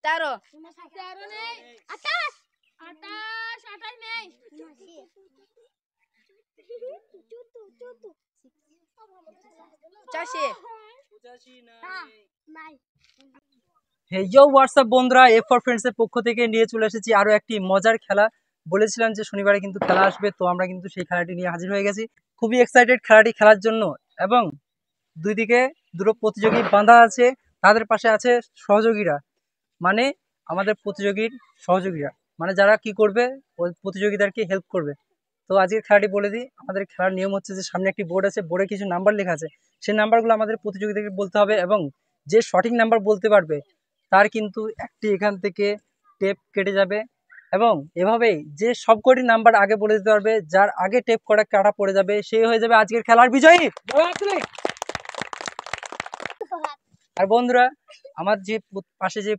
13 নেই 28 নেই 85 নাই। হেইয়ো হোয়াটসঅ্যাপ বন্ধুরা, এ ফর ফ্রেন্ডস এর পক্ষ থেকে নিয়ে চলে এসেছি আরো একটি মজার খেলা। বলেছিলাম যে শনিবারে কিন্তু খেলা আসবে, তো আমরা কিন্তু সেই খেলাটি নিয়ে হাজির হয়ে গেছি। খুবই এক্সাইটেড খেলাটি খেলার জন্য, এবং দুই দিকে দুটো প্রতিযোগী বাঁধা আছে, তাদের পাশে আছে সহযোগীরা, মানে আমাদের প্রতিযোগীর সহযোগীরা, মানে যারা কি করবে, ওই প্রতিযোগীদেরকে হেল্প করবে। তো আজকের খেলাটি বলে দিই। আমাদের খেলার নিয়ম হচ্ছে যে সামনে একটি বোর্ড আছে, বোর্ডে কিছু নাম্বার লেখা আছে, সেই নাম্বারগুলো আমাদের প্রতিযোগীদেরকে বলতে হবে, এবং যে সঠিক নাম্বার বলতে পারবে তার কিন্তু একটি এখান থেকে টেপ কেটে যাবে। এবং এভাবেই যে সবকটি নাম্বার আগে বলে দিতে পারবে, যার আগে টেপ করা কাটা পড়ে যাবে, সেই হয়ে যাবে আজকের খেলার বিজয়ী। আর বন্ধুরা, আমার যে পাশে যে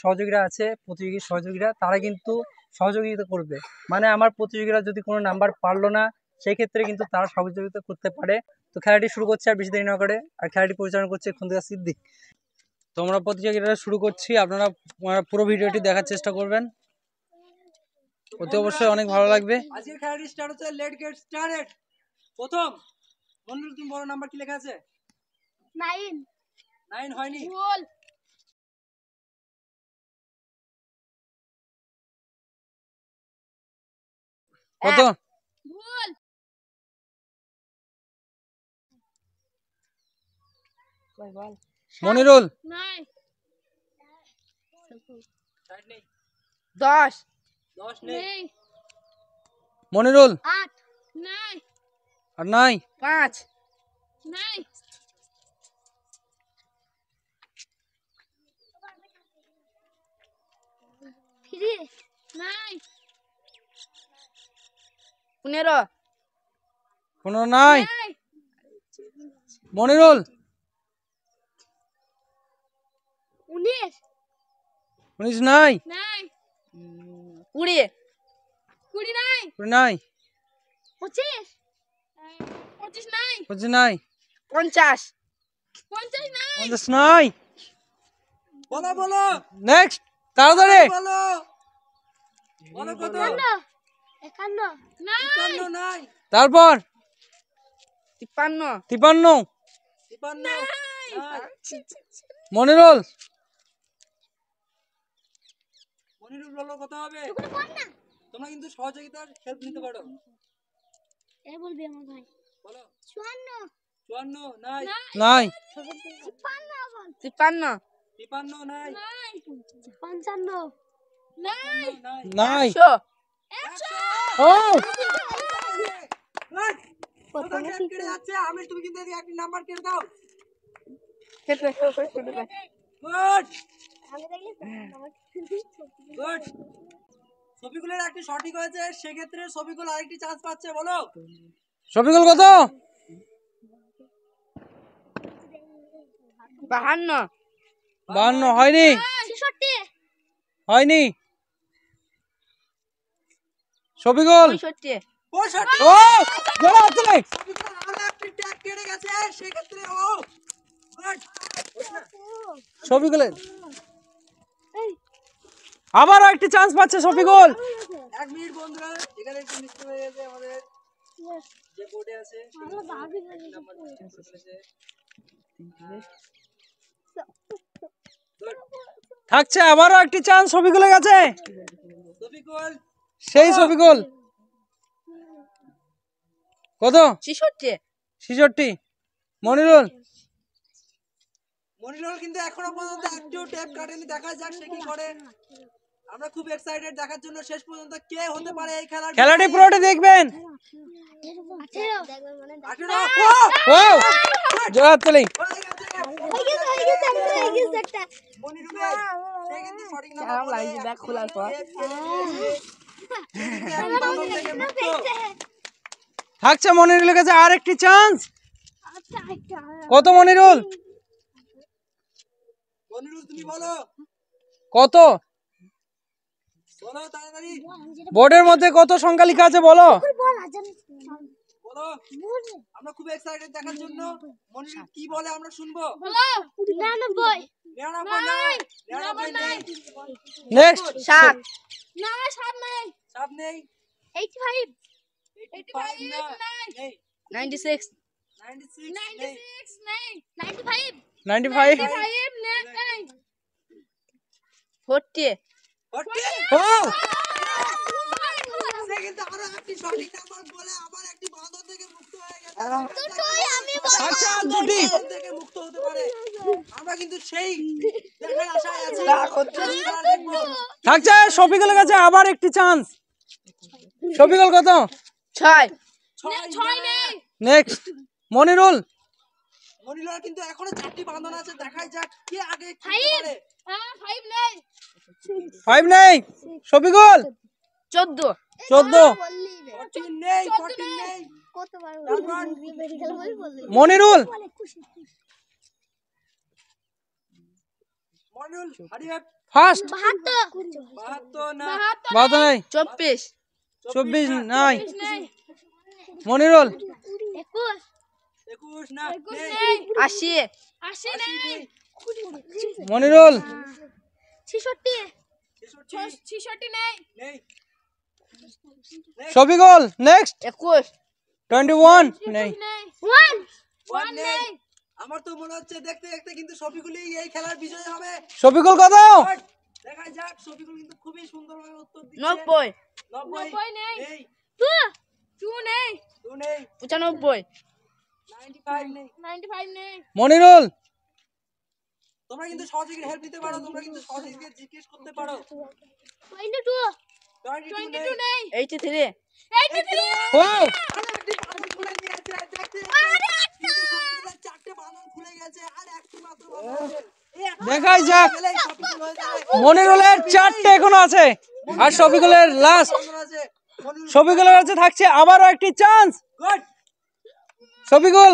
সহযোগীরা আছে, প্রতিযোগী সহযোগীরা, তারা কিন্তু সহযোগিতা করবে। মানে আমার প্রতিযোগীরা যদি কোনো নাম্বার পারলো না, সেই ক্ষেত্রে কিন্তু তারা সহযোগিতা করতে পারে। তো খেলাটি শুরু করছে আর বেশি দেরি না করে, আর খেলাটি পরিচালনা করছে খন্দকার সিদ্দিক। তোমরা প্রতিযোগিতা শুরু করছি, আপনারা পুরো ভিডিওটি দেখার চেষ্টা করবেন, অতি অবশ্যই অনেক ভালো লাগবে। আজকের খেলাটি স্টার্ট হচ্ছে, লেট গেট স্টার্টেড। প্রথম মনিরুল, তুমি বড় নাম্বার কি লেখা আছে? 9 9 হয়নি। ভুল। কত? ভুল। মনিরুল? নাই। 10 নেই। মনিরুল? 8 নাই। আর নাই? 5 নাই। ফ্রি নাই। 15 কোনো নাই। নাই। মনিরুল? 19 19 নাই। নাই। 20 নাই। 20 নাই। 25 নাই। 25 নাই। 50 নাই। 50 নাই। বলো বলো, নেক্সট, তাড়াতাড়ি বলো। বলো কত? 51 নাই। নাই। তারপর 53 53 নাই। মনিরুল? মনিরুল বলো কত হবে? তোমরা কিন্তু সহযোগিতার হেল্প নিতে পারো। এই বলবি আমার ভাই। বলো। 54 54 নাই। নাই। 53 53 নাই। 55 নাই। নাই। 100 ও প্রথমে কেটে যাচ্ছে। আমি, তুমি কিন্তু এদিকে একটা নাম্বার কেটে দাও। Good good. শফিকুলের একটি সঠিক হয়েছে, সেক্ষেত্রে শফিকুল আরেকটি চান্স পাচ্ছে। বলো শফিকুল কত? 52 52 হয়নি। 66 হয়নি। শফিকুল? 65 ও গোলা হচ্ছে না। শফিকুল আরো একটি ট্যাগ কেটে গেছে, সেক্ষেত্রে ও গুড। শফিকুলের আবারও একটি চান্স পাচ্ছে শফিকুল। 1 মিনিট বন্ধুরা, এখানে একটু মিস্টেক হয়ে গেছে আমাদের যে বোর্ডে আছে, নাম্বার থাকছে। আবারও একটি চান্স শফিকুলের কাছে। শফিকুল, সেই শফিকুল কত? 66। মনিরুল? মনিরুল কিন্তু এখনো পর্যন্ত একটিও ট্যাপ কাটেনি। দেখা যাক সে কি করে। আমরা খুব এক্সাইটেড দেখার জন্য শেষ পর্যন্ত কে হতে পারে এই খেলাটি পুরোটা দেখবেন। 18 ও জোরে তালি। মনিরুল সে কিন্তু সঠিক নাম্বার বলে ব্যাগ খোলার পর থাকছে মনিরুলের কাছে আরেকটি চান্স। কত মনিরুল? মনিরুল তুমি বলো কত? বলো তাড়াতাড়ি। বোর্ডের মধ্যে কত সংখ্যা লেখা আছে বলো। বলো আমরা খুব এক্সাইটেড দেখার জন্য। মনিরুল কি বলে আমরা শুনবো। 99 99 নেই। নেক্সট 7 না 7 নাই 7 নেই। 85 85 না নেই। 96 96 নেই। 96 নাই 95 95 নাই 40 ও সে কিন্তু আরো একটি সঠিক নাম্বার বলে আবার একটি বাঁধন থেকে মুক্ত হয়ে গেছে। দুটোই আমি আচ্ছা দুটি বাঁধন থেকে মুক্ত হতে পারে। আমরা কিন্তু সেই দেখার আশায় আছি। এবার দেখবো। থাকছে শফিকুলের কাছে আবার একটি চান্স। শফিকুল কত? 6 6 নেই। নেক্সট মনিরুল মনিরুলের কিন্তু এখনো 4টি বাঁধন আছে। দেখাই যাক কে আগে করতে 5 পারে। 5 নাই 5 নেই। শফিকুল 14 14 14 নেই। 14 নেই। কতবার তারপর মেডিকেল বললি মনিরুল মনিরুল হারিয়ে ফার্স্ট 72 72 না 12 নাই 24 24 নাই মনিরুল 21 21 না নেই। 80 80 নাই মনিরুল 66 66 নাই নেই। শফিকুল নেক্সট 21 21 নেই 1 1 নেই। আমার তো মনে হচ্ছে দেখতে দেখতে কিন্তু শফিকুলই এই খেলার বিজয়ী হবে। শফিকুল কত? দেখা যাক। শফিকুল কিন্তু খুবই সুন্দরভাবে উত্তর দিচ্ছে। 90 90 নেই। নেই। 2 নেই 2 নেই। 95 95 নেই। 95 নেই মনিরুল তোমরা কিন্তু সহযোগীর হেল্প নিতে পারো। তোমরা কিন্তু সহযোগীকে জিজ্ঞেস করতে পারো। 22 22 নেই। 83 ও চারটে বাঁধন খুলে গেছে আর একটি মাত্র বাঁধন আছে। এই একটা দেখাই যাক খেলেই শফিকুল হয়ে যাবে। মনিরুলের 4টে এখনো আছে আর শফিকুলের লাস্ট। বাঁধন আছে। মনিরুল শফিকুলের কাছে থাকছে আবারও একটি চান্স। গুড। শফিকুল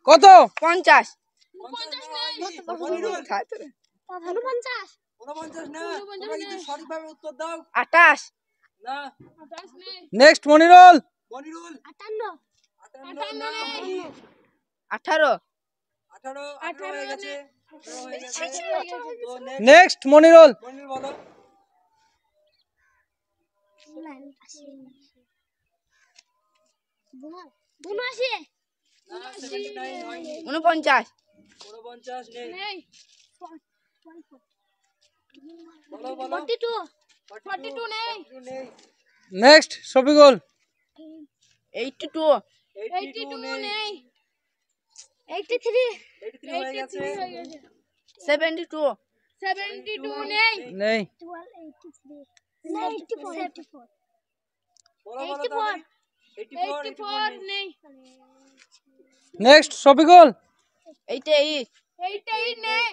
কত? 50 মনিরুল 49 49 না। তোমরা কিন্তু সঠিকভাবে উত্তর দাও। 28 না। নেক্সট মনিরুল মনিরুল 58 58 না। 18 18 হয়ে গেছে। 18 হয়ে গেছে। তো next নেক্সট মনিরুল মনিরুল বলো। 79 না 79 হয়নি। 49 49 নেই। নেই বলো বলো। 42 42 নেই। 42 নেই। নেক্সট শফিকুল 82 82 নেই। 83 83 হয়ে গেছে। 72 72 নেই নেই 84 বলো বলো 84 তাড়াতাড়ি। 84 নেই। নেই নেক্সট শফিকুল 88 88 নেই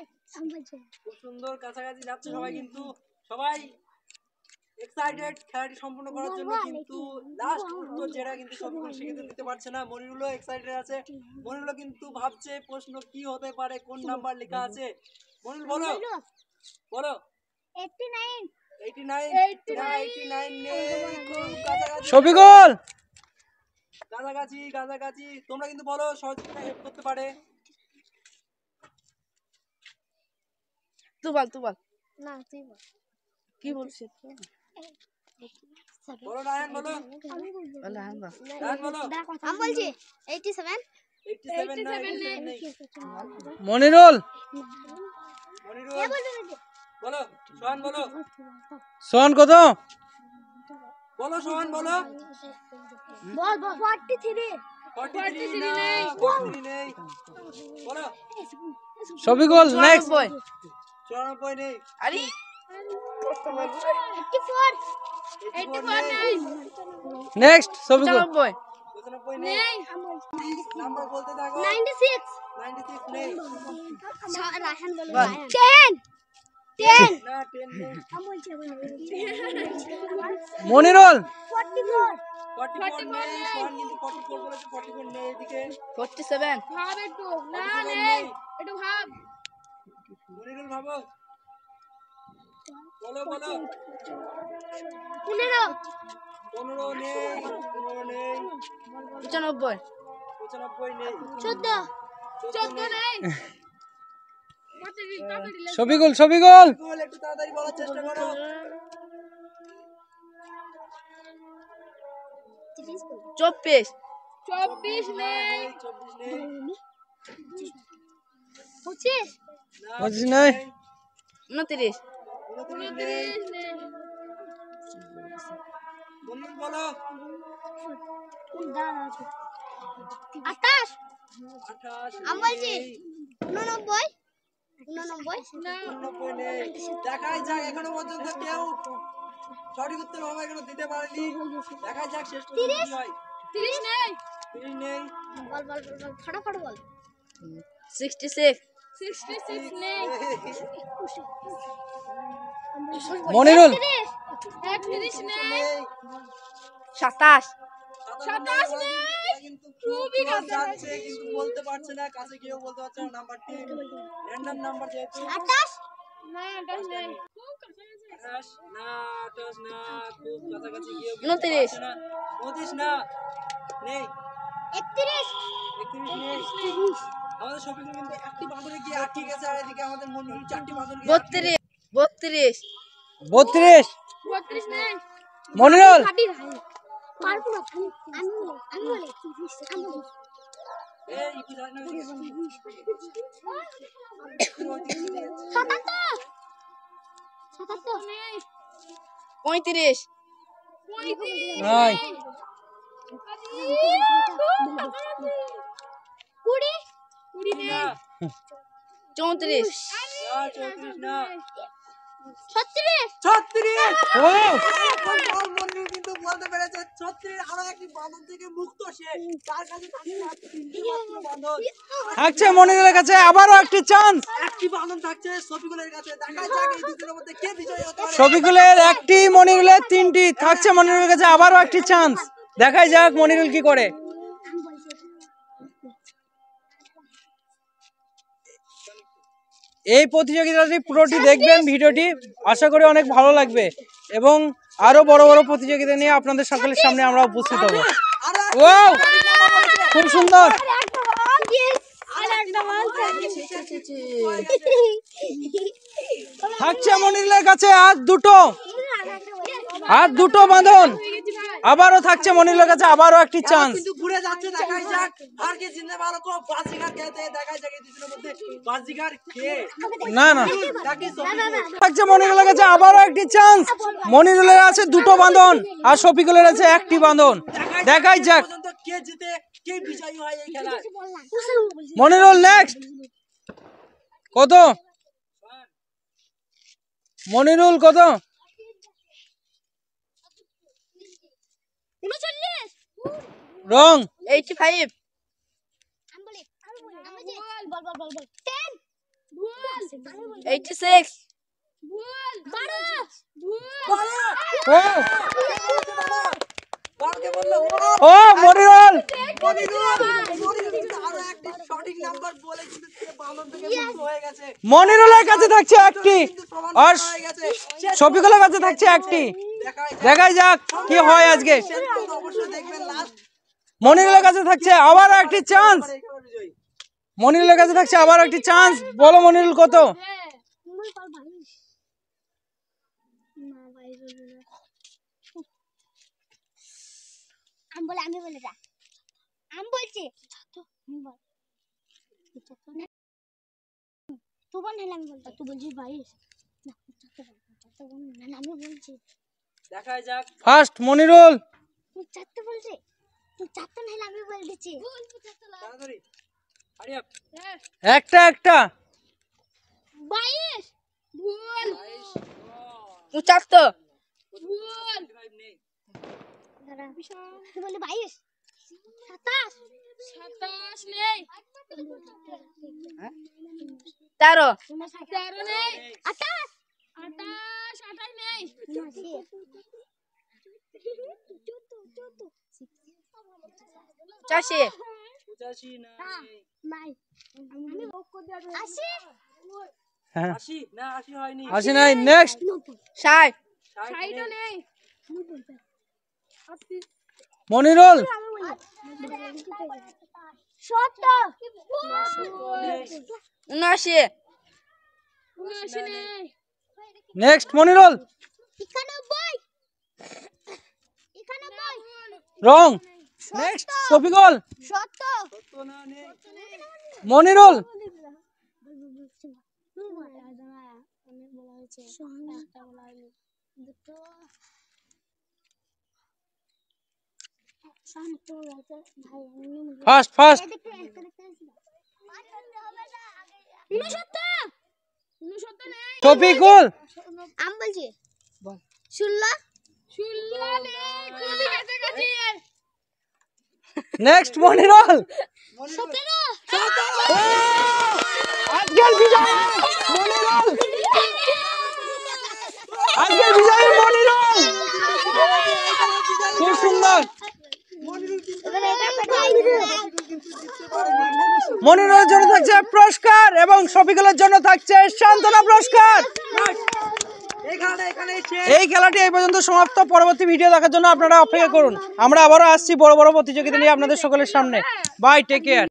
খুব সুন্দর কাছাকাছি যাচ্ছে সবাই কিন্তু সবাই এক্সাইটেড খেলাটি সম্পূর্ণ করার জন্য কিন্তু লাস্ট উত্তর যেটা কিন্তু শফিকুল সে কিন্তু দিতে পারছে না। মনিরুলও এক্সাইটেড আছে। মনিরুলও কিন্তু ভাবছে প্রশ্ন কি হতে পারে, কোন নাম্বার লেখা আছে। মনিরুল বলো বলো। 89 89 না 89 নেই। খুব কাছাকাছি শফিকুল কাছাকাছি কাছাকাছি। তোমরা কিন্তু বলো সহযোগিতা হেল্প করতে পারে। তুই বল না তুই বল কি বলছিস বলো রায়হান বলো। রায়হান বলো। আমি বলছি 87 87 না 87 নেই। মনিরুল মনিরুল বলো। সোহান বলো। সোহান কত? বলো সোহান বলো। বল 43 43 না 43 নেই। বলো। শফিকুল নেক্সট 94 94 নেই। আরে 84 নেই। নেক্সট শফিকুল 95 95 নেই। নাম্বার বলতে থাকো। 96 96 নেই। রায়হান বল বল। 10 10 না 10 নেই। আমি বলছি মনিরুল 44 44 নেই। সোহান কিন্তু 44 বলেছে। 44 নেই এদিকে। 47 ভাব একটু না 47 নেই নেই। একটু ভাব মনিরুল ভাবো। বলো বলো। 15 15 নেই, 15 নেই, 95 95 নেই, 14 14 নেই। শফিকুল শফিকুল গোল একটু তাড়াতাড়ি বলার চেষ্টা করো। 24 24 নেই, 24 নেই, 25 না, 25 নেই, 29 29 নেই। মনিরুল বলো। 28 28 আমি বলছি নেই, 89 89 নেই। দেখাই যাক এখনো পর্যন্ত কেউ সঠিক উত্তর বাবা এখনো দিতে পারেনি। দেখাই যাক শেষ পর্যন্ত কি হয়। 30 নেই 30 নেই, বল বল বল বল ফটাফট বল 66 66 নেই মনিরুল 31 নেই নেই, 27 27 নেই। কিন্তু খুবই কাছে যাচ্ছে কিন্তু বলতে পারছে না, কাছে কেউ বলতে পারছে না নাম্বারটি। র‍্যান্ডম নাম্বার যেহেতু 28 না 28 নেই 28 না, 28 না, খুব কাছাকাছি গিয়েও 29 না, 29 না, নেই, 31 31 নেই। আমাদের শফিকুল কিন্তু একটি বাঁধনে গিয়ে আটকে গেছে, আর এদিকে আমাদের মনিরুল চারটি বাঁধনে গিয়ে আটকে গেছে। 32 32 32 নেই মনিরুল ভাবি পারবো না আমি বলি এই একটু জানি না, 77 নেই 35 নাই 20 না, 34 না, 34 না, 36 36। ও মনিরুল কিন্তু বলতে পেরেছে 36 আরো একটি বাঁধন থেকে মুক্ত সে। তার কাছে থাকছে তিনটি মাত্র বাঁধন। থাকছে মনিরুলের কাছে আবারও একটি চান্স একটি বাঁধন থাকছে শফিকুলের কাছে। দেখা যাক এই দুজনের মধ্যে কে বিজয়ী হতে পারে। শফিকুলের একটি মনিরুলের তিনটি থাকছে মনিরুলের কাছে আবারও একটি চান্স দেখাই যাক মনিরুল কি করে এই প্রতিযোগিতাটি পুরোটি দেখবেন ভিডিওটি আশা করি অনেক ভালো লাগবে এবং আরো বড় বড় প্রতিযোগিতা নিয়ে আপনাদের সকলের সামনে আমরা উপস্থিত হব আরো ওয়াও খুব সুন্দর থাকছে মনিরুলের কাছে আর দুটো বাঁধন আবারও থাকছে মনিরুলের কাছে আবারও একটি চান্স কিন্তু ঘুরে যাচ্ছে। দেখাই যাক আর কে জিততে পারো। কো বাজিগার খেতে দেখাই যাক এই দুজনের মধ্যে বাজিগার কে। না না নাকি শফিকুল। থাকছে মনিরুলের কাছে আবারও একটি চান্স মনিরুলের আছে দুটো বাঁধন আর শফিকুলের আছে একটি বাঁধন দেখাই যাক পর্যন্ত কে জিতে কে বিজয়ী হয় এই খেলায়। মনিরুল নেক্সট কত মনিরুল কত 39 রং 85 বল বল বল বল 10 ভুল 86 ভুল 12 ভুল ও কালকে বললো ও মনিরুল মনিরুল কিন্তু আরো একটি সঠিক নাম্বার বলে কিন্তু সে বাঁধন থেকে মুক্ত হয়ে গেছে। মনিরুলের কাছে থাকছে একটি কিন্তু প্রমাণ আর করা হয়ে গেছে। শফিকুলের কাছে থাকছে একটি দেখাই দেখাই যাক কি হয় আজকে শেষ পর্যন্ত অবশ্যই দেখবেন লাস্ট মনিরুলের কাছে থাকছে আবার একটি চান্স বিজয়ী। মনিরুলের কাছে থাকছে আবার একটি চান্স বলো মনিরুল কত আমি বলে যা আমি বলছি তুই বল না আমি বলছি তুই বলছিস 22 না আমি বলছি দেখাই যাক ফার্স্ট মনিরুল তুই চারটে বলছিস তুই চারটে না আমি বলে দিচ্ছি তাড়াতাড়ি হারি আপ। একটা একটা 22 ভুল 75 ভুল 25 নেই। তুই বলে 22 27 নেই 13 13 নেই 28 নেই 85 85 নেই। নাই আমি 80 হ্যাঁ 80 না 80 হয়নি। 80 নাই next 60 Monirul 79 next Monirul 91 wrong next Shafiqul 70 Monirul first first Shafiqul আমি বলছি 16 নেক্সট মনিরুল 17 আজকের বিজয় মনিরুল আজকের বিজয় মনিরুল খুব সুন্দর মনিরুলের জন্য থাকছে পুরস্কার এবং শফিকুলের জন্য থাকছে সান্ত্বনা পুরস্কার। এই খেলাটি এই পর্যন্ত সমাপ্ত। পরবর্তী ভিডিও দেখার জন্য আপনারা অপেক্ষা করুন। আমরা আবারও আসছি বড় বড় প্রতিযোগিতা নিয়ে আপনাদের সকলের সামনে। Bye, take care.